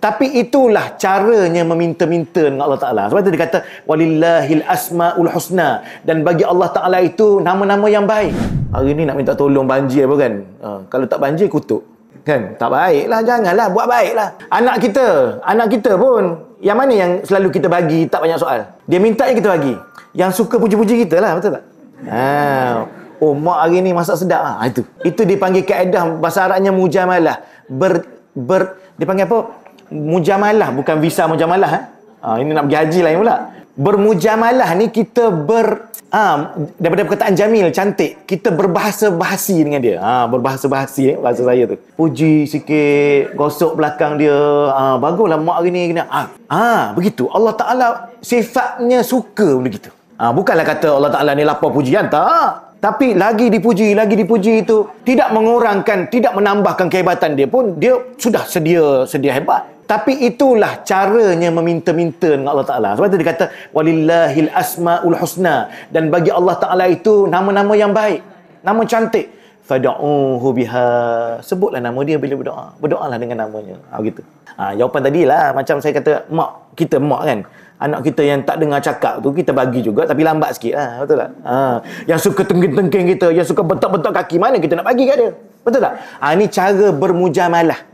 Tapi itulah caranya meminta-minta dengan Allah Ta'ala. Sebab tu dia kata, walillahil asma'ul husna. Dan bagi Allah Ta'ala itu nama-nama yang baik. Hari ni nak minta tolong banjir apa kan? Kalau tak banjir, kutuk. Kan? Tak baiklah, janganlah, buat baiklah. Anak kita pun, yang mana yang selalu kita bagi tak banyak soal? Dia minta yang kita bagi. Yang suka puji-puji kita lah, betul tak? Oh, mak hari ni masak sedap. Itu dipanggil kaedah bahasa Arabnya mujamalah. Dia panggil apa? Mujamalah, bukan visa mujamalah. Ini nak pergi haji lain pula. Bermujamalah ni kita daripada perkataan jamil, cantik, kita berbahasa bahasi dengan dia. Berbahasa bahasi, bahasa saya tu. Puji sikit, gosok belakang dia. Baguslah mak hari ni. Begitu. Allah Ta'ala sifatnya suka begitu. Bukanlah kata Allah Ta'ala ni lapar pujian, tak. Tapi lagi dipuji itu tidak mengurangkan, tidak menambahkan kehebatan dia pun, dia sudah sedia hebat. Tapi itulah caranya meminta-minta dengan Allah Ta'ala. Sebab tu dia kata, walillahil asma'ul husna. Dan bagi Allah Ta'ala itu nama-nama yang baik, nama cantik. Fad'uhu biha. Sebutlah nama dia bila berdoa. Berdoalah dengan namanya. Begitu. Jawapan tadilah, macam saya kata, mak kan. Anak kita yang tak dengar cakap tu, kita bagi juga tapi lambat sikit lah. Betul tak? Yang suka tengking-tengking kita, yang suka bentak-bentak kaki, mana kita nak bagi kat dia? Betul tak? Ini cara bermujamalah.